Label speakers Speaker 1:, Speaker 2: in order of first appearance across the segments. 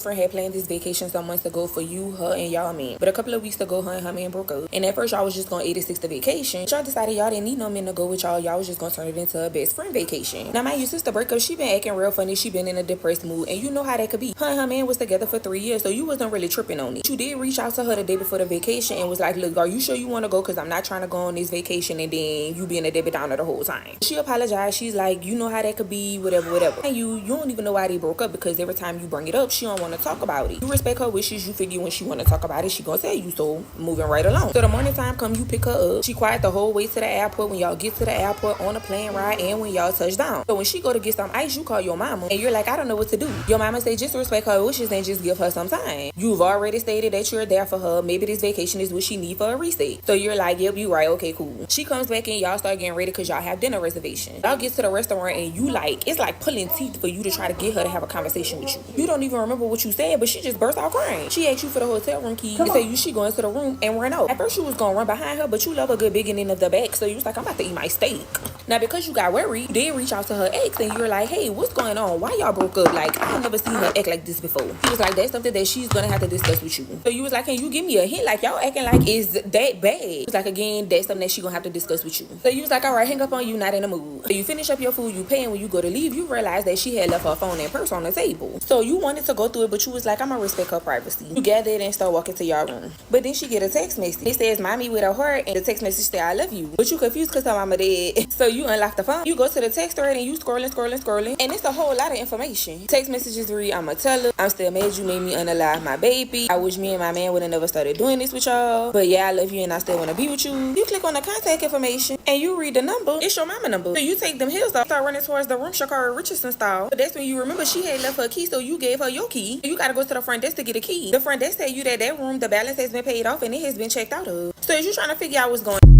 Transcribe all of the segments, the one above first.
Speaker 1: Friend had planned this vacation some months ago for you, her, and y'all man. But a couple of weeks ago, her and her man broke up. And at first, y'all was just gonna 86 the vacation. Y'all decided y'all didn't need no men to go with y'all. Y'all was just gonna turn it into a best friend vacation. Now, mind you, since the breakup, she been acting real funny. She been in a depressed mood. And you know how that could be. Her and her man was together for 3 years, so you wasn't really tripping on it. You did reach out to her the day before the vacation and was like, look, are you sure you want to go? Because I'm not trying to go on this vacation and then you being a Debbie Downer the whole time. She apologized. She's like, you know how that could be, whatever. And you don't even know why they broke up, because every time you bring it up, she don't want to talk about it. You respect her wishes. You figure when she want to talk about it, she gonna tell you. So moving right along. So the morning time come, you pick her up. She quiet the whole way to the airport. When y'all get to the airport, on a plane ride, and when y'all touch down. So when she go to get some ice, you call your mama and you're like, I don't know what to do. Your mama say just respect her wishes and just give her some time. You've already stated that you're there for her. Maybe this vacation is what she need for a reset. So you're like, yep, you right, okay, cool. She comes back and y'all start getting ready because y'all have dinner reservation. Y'all get to the restaurant and you like, it's like pulling teeth for you to try to get her to have a conversation with you. You don't even remember what you said, but she just burst out crying. She asked you for the hotel room key and say she going to the room and run out. At first you was gonna run behind her, but you love a good beginning of the back, so you was like, I'm about to eat my steak. Now because you got worried, you did reach out to her ex and you were like, hey, what's going on? Why y'all broke up? Like, I've never seen her act like this before. He was like, that's something that she's gonna have to discuss with you. So you was like, can you give me a hint? Like, y'all acting like it's that bad. He was like, again, that's something that she gonna have to discuss with you. So you was like, all right, hang up on you, not in the mood. So you finish up your food, you pay, and when you go to leave, you realize that she had left her phone and purse on the table. So you wanted to go through it, but you was like, I'm gonna respect her privacy. You gathered and start walking to your room. But then she get a text message. It says, mommy with a heart, and the text message say, I love you. But you confused because her mama dead. So you unlock the phone. You go to the text thread and you scrolling. And it's a whole lot of information. Text messages read, I'ma tell her, I'm still mad you made me unalive my baby. I wish me and my man would have never started doing this with y'all. But yeah, I love you and I still want to be with you. You click on the contact information and you read the number. It's your mama number. So you take them hills off, start running towards the room Shakara Richardson style. But that's when you remember she had left her key, so you gave her your key. You gotta go to the front desk to get a key. The front desk tell you that room, the balance has been paid off and it has been checked out of. So is you trying to figure out what's going on?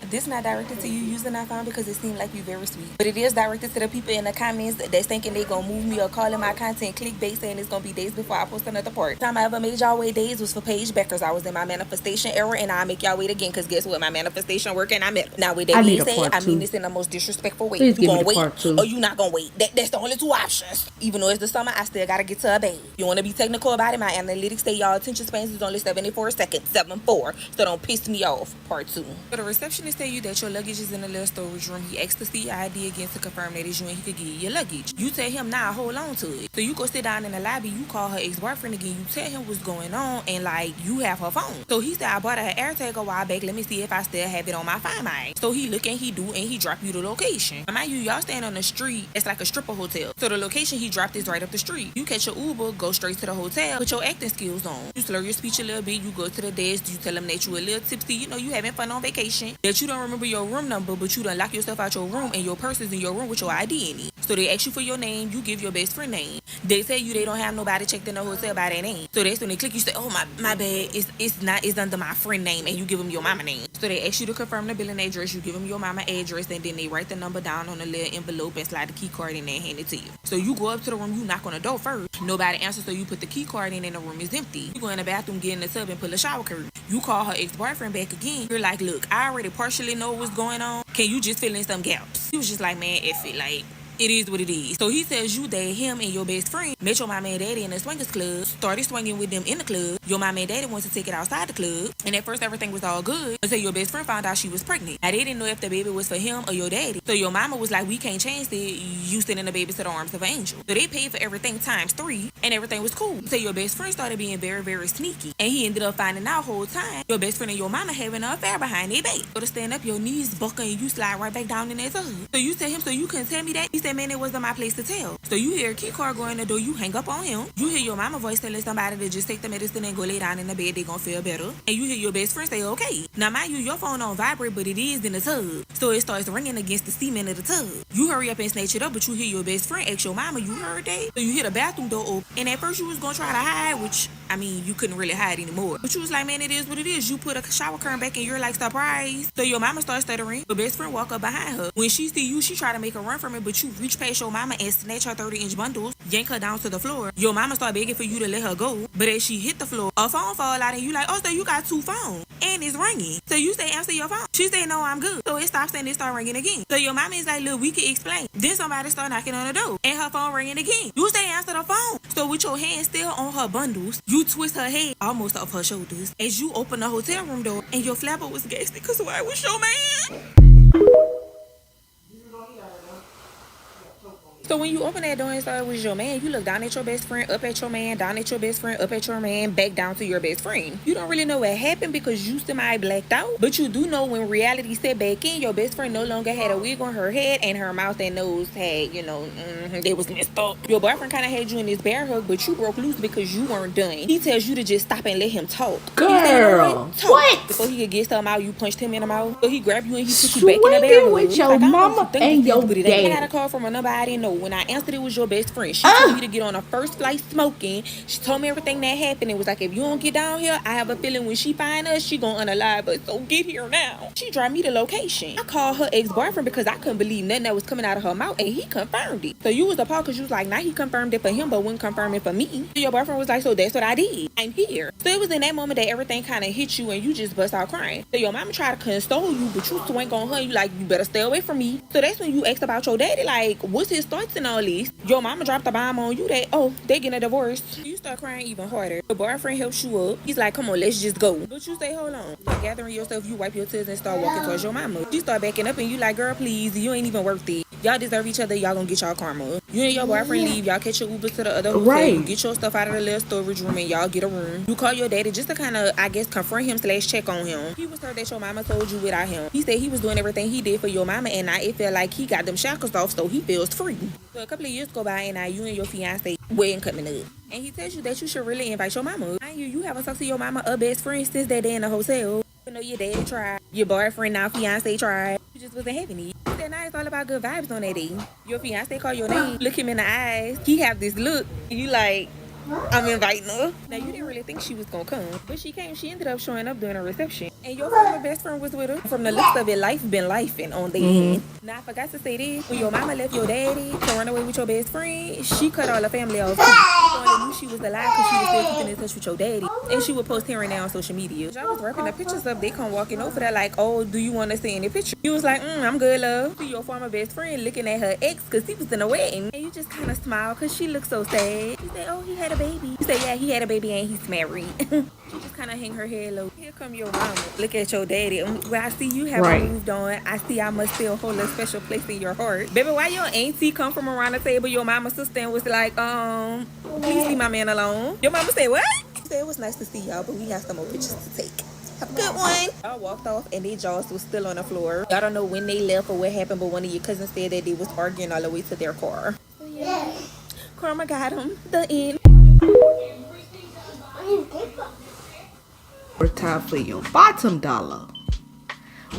Speaker 1: This not directed to you using that phone because it seemed like you very sweet. But it is directed to the people in the comments that's thinking they gonna move me or calling my content clickbait, saying it's gonna be days before I post another part. Time I ever made y'all wait days was for Paige Beckers. I was in my manifestation era and I'll make y'all wait again because guess what? My manifestation work and I met her. Now with that being said, I mean this in the most disrespectful way.
Speaker 2: Please
Speaker 1: you gonna wait
Speaker 2: or
Speaker 1: you not gonna wait. That's the only two options. Even though it's the summer, I still gotta get to a bed. You wanna be technical about it? My analytics say y'all attention spans is only 74 seconds, 7-4. So don't piss me off. Part 2. So the receptionist tell you that your luggage is in the little storage room. He asked to see your ID again to confirm that it's you and he could give you your luggage. You tell him, nah, hold on to it. So you go sit down in the lobby, you call her ex-boyfriend again, you tell him what's going on, and like, you have her phone. So he said, I bought her an AirTag a while back, let me see if I still have it on my Find My. So he look and he do, and he drop you the location. Mind you, y'all stand on the street, it's like a stripper hotel. So the location he dropped is right up the street. You catch your Uber, go straight to the hotel, put your acting skills on. You slur your speech a little bit, you go to the desk, you tell them that you a little tipsy, you know you having fun on vacation, that you don't remember your room number, but you done lock yourself out your room and your purse is in your room with your ID in it. So they ask you for your name, you give your best friend name. They tell you they don't have nobody checked in the hotel by their name. So that's when they click, you say, oh my bad, it's under my friend name, and you give them your mama name. So they ask you to confirm the billing address, you give them your mama address, and then they write the number down on a little envelope and slide the key card in there and hand it to you. So you go up to the room, you knock on the door first. Nobody answers, so you put the key card in and the room is empty. You go in the bathroom, get in the tub and pull a shower curtain. You call her ex-boyfriend back again. You're like, look, I already partially know what's going on. Can you just fill in some gaps? He was just like, man, F it, like, it is what it is. So he tells you that him and your best friend met your mama and daddy in a swingers club, started swinging with them in the club. Your mama and daddy wanted to take it outside the club, and at first everything was all good until your best friend found out she was pregnant. Now they didn't know if the baby was for him or your daddy. So your mama was like, we can't change it. You sending the baby to the arms of an angel. So they paid for everything ×3, and everything was cool. So your best friend started being very, very sneaky, and he ended up finding out whole time your best friend and your mama having an affair behind their back. So to stand up, your knees buckle and you slide right back down in that tub. So you tell him, so you couldn't tell me that? He said, man, it wasn't my place to tell. So you hear a key card go in the door, you hang up on him. You hear your mama voice telling somebody to just take the medicine and go lay down in the bed, they gonna feel better. And you hear your best friend say, okay. Now mind you, your phone don't vibrate, but it is in the tub. So it starts ringing against the cement of the tub. You hurry up and snatch it up, but you hear your best friend ask your mama, you heard that? So you hear the bathroom door open. And at first you was gonna try to hide, which, I mean, you couldn't really hide anymore. But you was like, man, it is what it is. You put a shower curtain back and you're like, surprise. So your mama starts stuttering. Your best friend walk up behind her. When she see you, she try to make a run from it, but you reach past your mama and snatch her 30-inch bundles, yank her down to the floor. Your mama start begging for you to let her go, but as she hit the floor, a phone fall out and you like, oh, so you got 2 phones and it's ringing. So you say answer your phone. She say no, I'm good. So it stops and it start ringing again. So your mama is like, look, we can explain. Then somebody start knocking on the door and her phone ringing again. You say answer the phone. So with your hand still on her bundles, you twist her head almost off her shoulders as you open the hotel room door and your flapper was gassed because why was your man? So when you open that door and start with your man, you look down at your best friend, up at your man, down at your best friend, up at your man, back down to your best friend. You don't really know what happened because you semi-blacked out. But you do know when reality set back in, your best friend no longer had a wig on her head and her mouth and nose had, you know, they was messed up. Your boyfriend kind of had you in this bear hug, but you broke loose because you weren't done. He tells you to just stop and let him talk.
Speaker 2: Girl,
Speaker 1: talk. What? Before he could get something out, you punched him in the mouth. So he grabbed you and he put you back in the bear hug.
Speaker 2: With your mama and your dad.
Speaker 1: I got a call from a number I didn't know. When I answered, it was your best friend. She told me to get on a first flight smoking. She told me everything that happened. It was like, if you don't get down here, I have a feeling when she find us, she gonna unalive us. So get here now. She dropped me the location. I called her ex-boyfriend because I couldn't believe nothing that was coming out of her mouth, and he confirmed it. So you was appalled because you was like, now he confirmed it for him, but wouldn't confirm it for me. So your boyfriend was like, so that's what I did. I'm here. So it was in that moment that everything kind of hit you and you just bust out crying. So your mama tried to console you, but you swing on her. You like, you better stay away from me. So that's when you asked about your daddy, like, what's his thoughts and all this? Your mama dropped the bomb on you that, oh, they getting a divorce. You start crying even harder. Your boyfriend helps you up. He's like, come on, let's just go. But you say, hold on. You're gathering yourself, you wipe your tears and start walking towards your mama. You start backing up and you like, girl, please, you ain't even worth it. Y'all deserve each other. Y'all gonna get y'all karma. You and your boyfriend leave. Y'all catch your Uber to the other hotel. Right. You get your stuff out of the little storage room and y'all get a room. You call your daddy just to kind of, I guess, confront him / check on him. He was hurt that your mama told you without him. He said he was doing everything he did for your mama and now it felt like he got them shackles off so he feels free. So a couple of years go by and now you and your fiance wedding coming up. And he tells you that you should really invite your mama. And you haven't talked to your mama or best friend since that day in the hotel. You know your daddy tried. Your boyfriend, now fiance, tried. You just wasn't having it. That night it's all about good vibes on that day. Your fiance call your name, look him in the eyes. He have this look. You like, I'm inviting her. Now you didn't really think she was gonna come, but she came. She ended up showing up during a reception, and your former best friend was with her. From the looks of it, life been lifing on the end. Now I forgot to say this: when your mama left your daddy to run away with your best friend, she cut all her family off. So they knew she was alive because she was still keeping in touch with your daddy, and she would post here and there on social media. I was wrapping the pictures up. They come walking over there like, oh, do you want to see any picture? You was like, I'm good, love. Your former best friend looking at her ex because he was in a wedding, and you just kind of smile because she looked so sad. You say, oh, he had a baby. You say, yeah, he had a baby and he's married. She just kind of hang her head low. Here come your mama. Look at your daddy. Well, I see you haven't moved on. I see I must still hold a special place in your heart. Baby, why your auntie come from around the table, your mama sister, and was like, please leave my man alone? Your mama said, what? She said, it was nice to see y'all, but we got some more pictures to take. Have a good one. Y'all walked off and their jaws was still on the floor. Y'all don't know when they left or what happened, but one of your cousins said that they was arguing all the way to their car. So yeah, karma got him. The end.
Speaker 2: Worth time for your bottom dollar.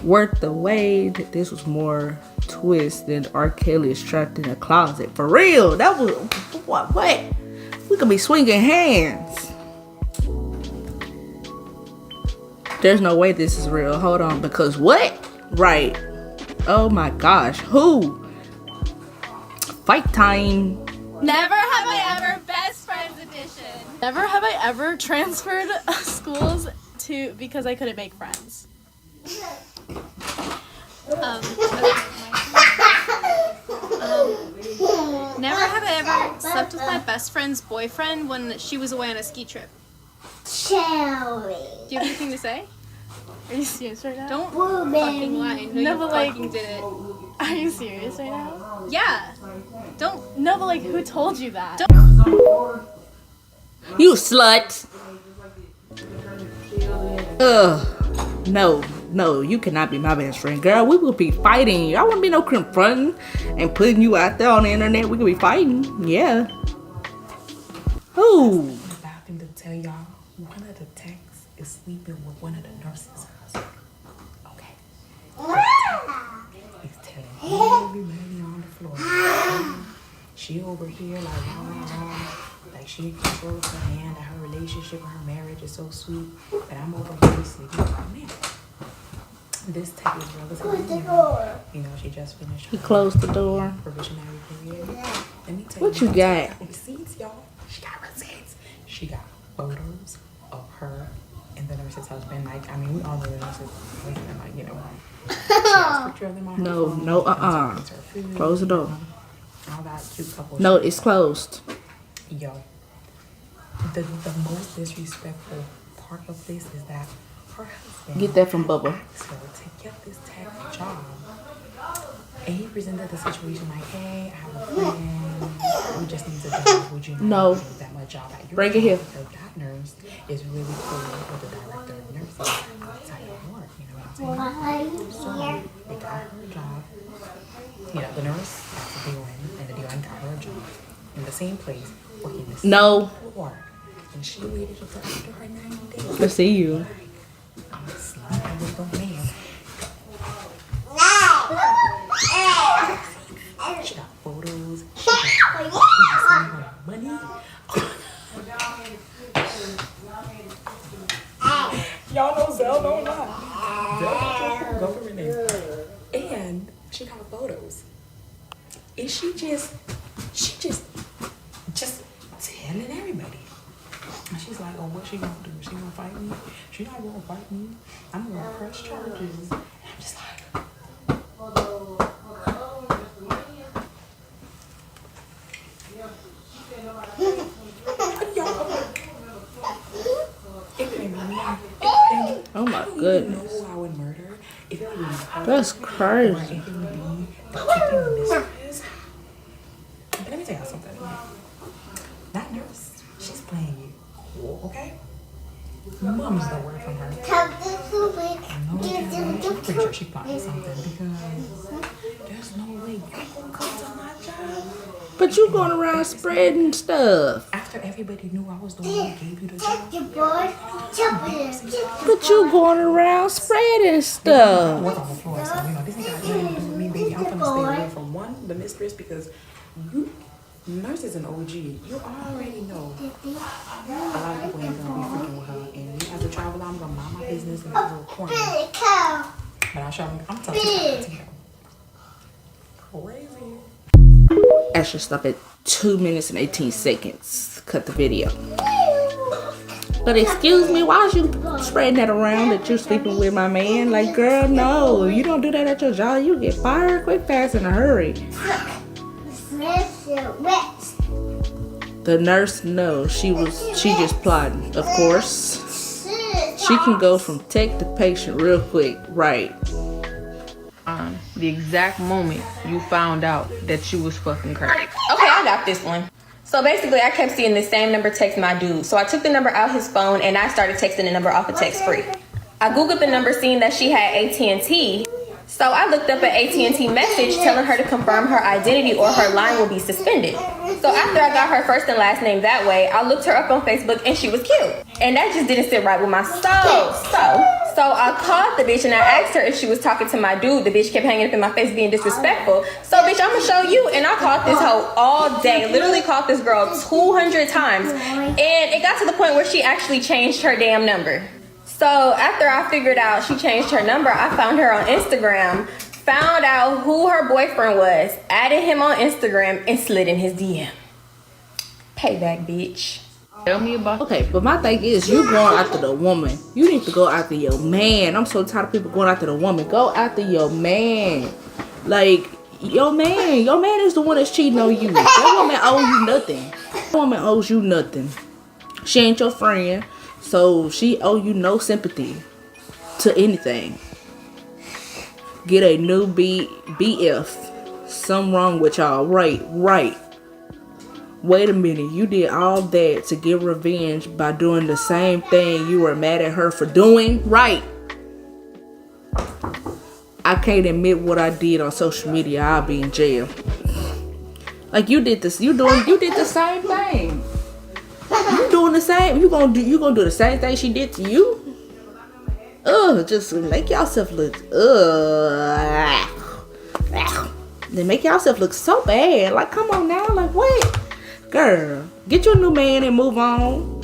Speaker 2: Worth the wait. This was more twist than R. Kelly is trapped in a closet. For real. That was what? We could be swinging hands. There's no way this is real. Hold on, because what? Right. Oh my gosh. Who? Fight time.
Speaker 3: Never have I ever best friends edition. Never have I ever transferred schools because I couldn't make friends. Never have I ever slept with my best friend's boyfriend when she was away on a ski trip.
Speaker 4: Shelly.
Speaker 3: Do you have anything to say? Are you serious right now? Don't
Speaker 4: Woman.
Speaker 3: fucking lie. No,
Speaker 4: No,
Speaker 3: you
Speaker 4: but like,
Speaker 3: fucking did it.
Speaker 4: Are you serious right now?
Speaker 3: Yeah. Don't.
Speaker 4: No, but like, who told you that?
Speaker 2: You slut. No, you cannot be my best friend, girl. We will be fighting. I wouldn't be no confronting and putting you out there on the internet. We could be fighting. Yeah. Who?
Speaker 5: About them to tell y'all one of the techs is sleeping with one of the nurses' husbands. Okay. It's telling everybody on the floor. She over here like she controls her man, that her relationship and her marriage is so sweet, but I'm over here sleeping with my man. This tech is relatively new. You know, she just finished.
Speaker 2: He closed the door.
Speaker 5: Provisionary period. Let me tell
Speaker 2: What you got?
Speaker 5: Receipts, y'all. She got receipts. She got photos of her and the nurse's husband. Like, I mean, we all know the nurse's husband. Like, you know, she has a picture of them on her phone.
Speaker 2: No, Close the door.
Speaker 5: All that cute couple.
Speaker 2: No, it's closed.
Speaker 5: Yo, the most disrespectful part of this is that her husband
Speaker 2: Get that from Bubba.
Speaker 5: asked her to get this tech job. And he presented the situation like, hey, I have a friend. We just need a job. Would you not
Speaker 2: No.
Speaker 5: do that much job at your
Speaker 2: Bring it
Speaker 5: job?
Speaker 2: here.
Speaker 5: Because that nurse is really cool with the director of nursing outside of work. You know what I'm saying? So they got her a job. You know, the nurse got the DON, and the DON got her a job in the same place, working the same
Speaker 2: No.
Speaker 5: floor. And she waited until after her 90 days.
Speaker 2: Let's see you.
Speaker 5: I'm sleeping with the man. She got photos. She got money. Y'all know Zell don't lie. Zell go for Renee. And she got photos. And she just telling everybody. And she's like, oh, what she gonna do? She gonna fight me? She not gonna fight me. I'm gonna press charges. And I'm just like,
Speaker 2: Oh my
Speaker 5: I don't
Speaker 2: goodness.
Speaker 5: even know who I would murder. If it was her,
Speaker 2: That's
Speaker 5: or
Speaker 2: crazy.
Speaker 5: if it would be the kicking mistress. But let me tell y'all something. That nurse, she's playing you cool, okay? Mom's the word from her. I'm pretty sure she plotted something because there's no way you gonna come to my job.
Speaker 2: But you going around spreading stuff.
Speaker 5: After everybody knew I was the one who gave you the job.
Speaker 2: But you going around spreading
Speaker 5: I
Speaker 2: stuff.
Speaker 5: was on the floor, so you know, this ain't got nothing to do with me, baby. I'm gonna stay away from one, the mistress, because you nurse is an OG. You already know a lot of people ain't gonna be freaking with her. And me as a traveler, I'm gonna mind my business in that little corner. But I'm telling you, crazy.
Speaker 2: Extra stop at 2 minutes and 18 seconds. Cut the video. But excuse me, why is you spreading that around that you're sleeping with my man? Like, girl, no. You don't do that at your job. You get fired quick, fast, in a hurry. The nurse, no. She just plotting, of course. She can go from tech to patient real quick, right?
Speaker 6: The exact moment you found out that you was fucking crazy.
Speaker 1: Okay, I got this one. So basically, I kept seeing the same number text my dude. So I took the number out his phone and I started texting the number off of text free. I googled the number, seeing that she had AT&T. So I looked up an AT&T message telling her to confirm her identity or her line will be suspended. So after I got her first and last name that way, I looked her up on Facebook and she was cute. And that just didn't sit right with my soul. So I called the bitch and I asked her if she was talking to my dude. The bitch kept hanging up in my face being disrespectful. So bitch, I'm gonna show you. And I called this hoe all day. Literally called this girl 200 times. And it got to the point where she actually changed her damn number. So after I figured out she changed her number, I found her on Instagram, found out who her boyfriend was, added him on Instagram, and slid in his DM. Payback, bitch.
Speaker 6: Tell me about.
Speaker 2: Okay, but my thing is, you going after the woman. You need to go after your man. I'm so tired of people going after the woman. Go after your man. Like, your man is the one that's cheating on you. That woman owes you nothing. That woman owes you nothing. She ain't your friend, so she owe you no sympathy to anything. Get a new BF. Something wrong with y'all. Right. Wait a minute, you did all that to get revenge by doing the same thing you were mad at her for doing? Right. I can't admit what I did on social media. I'll be in jail. Like, you did this, you did the same thing. You doing the same, you gonna do the same thing she did to you? Just make yourself look, then make yourself look so bad. Like, come on now, like, what? Girl, get your new man and move on.